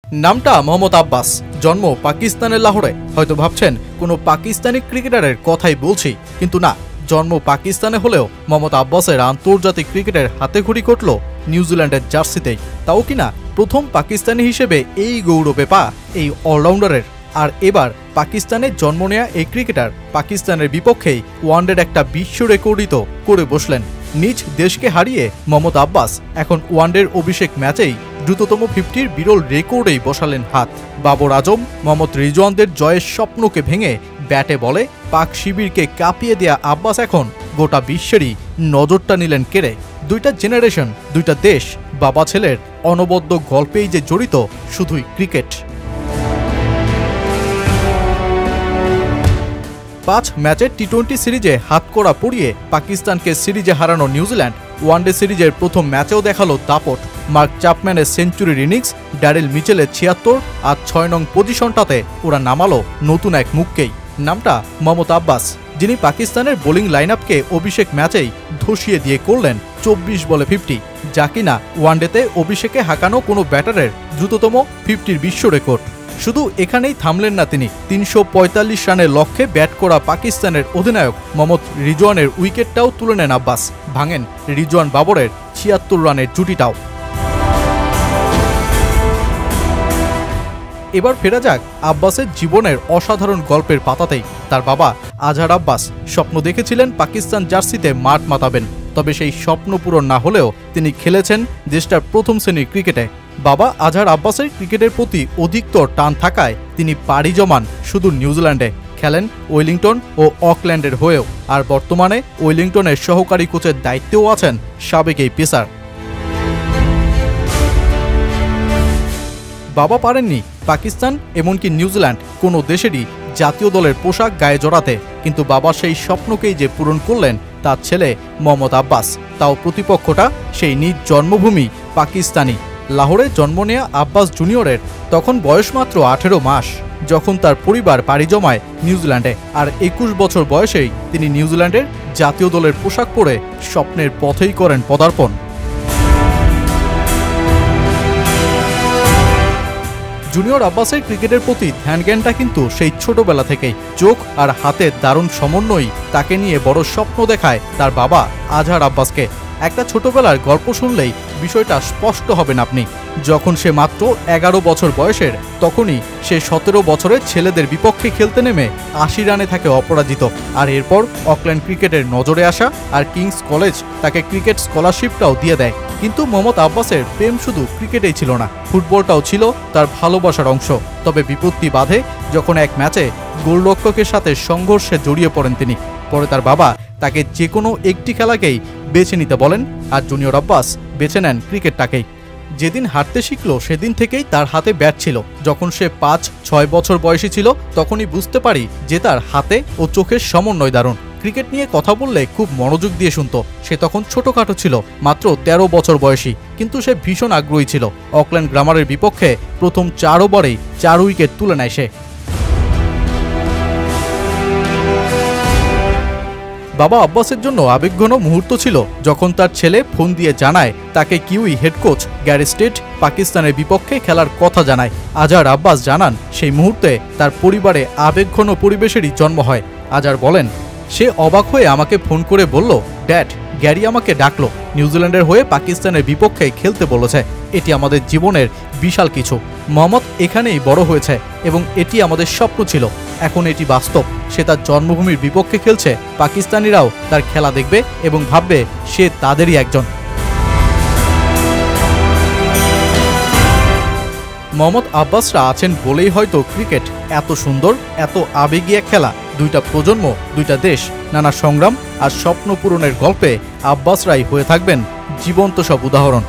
নামটা মোহাম্মদ আব্বাস, জন্ম পাকিস্তানের লাহোরে। হয়তো ভাবছেন কোনো পাকিস্তানি ক্রিকেটারের কথাই বলছি, কিন্তু না, জন্ম পাকিস্তানে হলেও মোহাম্মদ আব্বাসের আন্তর্জাতিক ক্রিকেটের হাতেখড়ি কটল নিউজিল্যান্ডের জার্সিতেই। তাও কিনা প্রথম পাকিস্তানি হিসেবে এই গৌরবে পা এই অলরাউন্ডারের। আর এবার পাকিস্তানে জন্ম নেয়া এই ক্রিকেটার পাকিস্তানের বিপক্ষেই ওয়ানডের একটা বিশ্ব রেকর্ডই তো করে বসলেন। নিজ দেশকে হারিয়ে মোহাম্মদ আব্বাস এখন ওয়ানডের অভিষেক ম্যাচেই দ্রুততম 50-র বিরল রেকর্ডেই বসালেন হাত। বাবর আজম, মোহাম্মদ রিজওয়ানদের জয়ের স্বপ্নকে ভেঙে ব্যাটে বলে পাক শিবিরকে কাঁপিয়ে দেয়া আব্বাস এখন গোটা বিশ্বেরই নজরটা নিলেন কেড়ে। দুইটা জেনারেশন, দুইটা দেশ, বাবা ছেলের অনবদ্য গল্পেই যে জড়িত শুধুই ক্রিকেট। 5 ম্যাচের টি-20 সিরিজে হাতকড়া পরিয়ে পাকিস্তানকে সিরিজে হারানো নিউজিল্যান্ড ওয়ানডে সিরিজের প্রথম ম্যাচেও দেখালো দাপট। মার্ক চ্যাপম্যানের সেঞ্চুরির ইনিংস, ড্যারেল মিচেলের 76 আর 6 নং পজিশনটাতে ওরা নামালো নতুন এক মুখকেই। নামটা মোহাম্মদ আব্বাস, যিনি পাকিস্তানের বোলিং লাইনআপকে অভিষেক ম্যাচেই ধসিয়ে দিয়ে করলেন 24 বলে 50, যা কিনা ওয়ানডেতে অভিষেকে হাঁকানো কোনো ব্যাটারের দ্রুততম 50-র বিশ্ব রেকর্ড। শুধু এখানেই থামলেন না তিনি, 345 রানের লক্ষ্যে ব্যাট করা পাকিস্তানের অধিনায়ক মোহাম্মদ রিজওয়ানের উইকেটটাও তুলে নেন আব্বাস, ভাঙেন রিজওয়ান বাবরের 76 রানের জুটিটাও। এবার ফেরা যাক আব্বাসের জীবনের অসাধারণ গল্পের পাতাতেই। তার বাবা আজহার আব্বাস স্বপ্ন দেখেছিলেন পাকিস্তান জার্সিতে মাঠ মাতাবেন, তবে সেই স্বপ্ন পূরণ না হলেও তিনি খেলেছেন দেশটার প্রথম শ্রেণীর ক্রিকেটে। বাবা আজহার আব্বাসের ক্রিকেটের প্রতি অধিকতর টান থাকায় তিনি পাড়ি জমান শুধু নিউজিল্যান্ডে, খেলেন ওয়েলিংটন ও অকল্যান্ডের হয়েও, আর বর্তমানে ওয়েলিংটনের সহকারী কোচের দায়িত্বেও আছেন সাবেক এই পেসার। বাবা পারেননি পাকিস্তান এমনকি নিউজিল্যান্ড কোনো দেশেরই জাতীয় দলের পোশাক গায়ে জড়াতে, কিন্তু বাবা সেই স্বপ্নকেই যে পূরণ করলেন তার ছেলে মোহাম্মদ আব্বাস, তাও প্রতিপক্ষটা সেই নিজ জন্মভূমি পাকিস্তানি। লাহোরে জন্ম নেয়া আব্বাস জুনিয়রের তখন বয়স মাত্র 18 মাস, যখন তার পরিবার পাড়ি জমায় নিউজিল্যান্ডে। আর 21 বছর বয়সেই তিনি নিউজিল্যান্ডের জাতীয় দলের পোশাক পরে স্বপ্নের পথেই করেন পদার্পণ। জুনিয়র আব্বাসের ক্রিকেটের প্রতি ধ্যানজ্ঞানটা কিন্তু সেই ছোটবেলা থেকেই। চোখ আর হাতের দারুণ সমন্বয়ই তাকে নিয়ে বড় স্বপ্ন দেখায় তার বাবা আজহার আব্বাসকে। একটা ছোটবেলার গল্প শুনলেই বিষয়টা স্পষ্ট হবেন আপনি। যখন সে মাত্র 11 বছর বয়সের, তখনই সে 17 বছরের ছেলেদের বিপক্ষে খেলতে নেমে 80 রানে থাকে অপরাজিত। আর এরপর অকল্যান্ড ক্রিকেটের নজরে আসা আর কিংস কলেজ তাকে ক্রিকেট স্কলারশিপটাও দিয়ে দেয়। কিন্তু মোহাম্মদ আব্বাসের প্রেম শুধু ক্রিকেটেই ছিল না, ফুটবলটাও ছিল তার ভালোবাসার অংশ। তবে বিপত্তি বাধে যখন এক ম্যাচে গোলরক্ষকের সাথে সংঘর্ষে জড়িয়ে পড়েন তিনি। পরে তার বাবা তাকে যে কোনো একটি খেলাকেই বেছে নিতে বলেন, আর জুনিয়র আব্বাস বেছে নেন ক্রিকেটটাকেই। যেদিন হাঁটতে শিখল সেদিন থেকেই তার হাতে ব্যাট ছিল। যখন সে 5-6 বছর বয়সী ছিল তখনই বুঝতে পারি যে তার হাতে ও চোখের সমন্বয় দারুণ। ক্রিকেট নিয়ে কথা বললে খুব মনোযোগ দিয়ে শুনত। সে তখন ছোটখাটো ছিল, মাত্র 13 বছর বয়সী, কিন্তু সে ভীষণ আগ্রহী ছিল। অকল্যান্ড গ্রামারের বিপক্ষে প্রথম 4 ওভারেই 4 উইকেট তুলে নেয় সে। বাবা আব্বাসের জন্য আবেগঘন মুহূর্ত ছিল যখন তার ছেলে ফোন দিয়ে জানায় তাকে Kiwi head coach Gary Stead Pakistan বিপক্ষে খেলার কথা জানায়। আজহার আব্বাস জানান সেই মুহূর্তে তার পরিবারে আবেগঘন পরিবেশেরই জন্ম হয়। আজহার বলেন, সে অবাক হয়ে আমাকে ফোন করে বলল, ড্যাড, গ্যারি আমাকে ডাকলো, নিউজিল্যান্ডের হয়ে পাকিস্তানের বিপক্ষে খেলতে বলেছে। এটি আমাদের জীবনের বিশাল কিছু। মোহাম্মদ এখানেই বড় হয়েছে এবং এটি আমাদের স্বপ্ন ছিল। এখন এটি বাস্তব। সে তার জন্মভূমির বিপক্ষে খেলছে, পাকিস্তানিরাও তার খেলা দেখবে এবং ভাববে সে তাদেরই একজন। মোহাম্মদ আব্বাসরা আছেন বলেই হয়তো ক্রিকেট এত সুন্দর, এত আবেগী এক খেলা। দুইটা প্রজন্ম, দুইটা দেশ, নানা সংগ্রাম আর স্বপ্ন পূরণের গল্পে আব্বাসরাই হয়ে থাকবেন জীবন্ত সব উদাহরণ।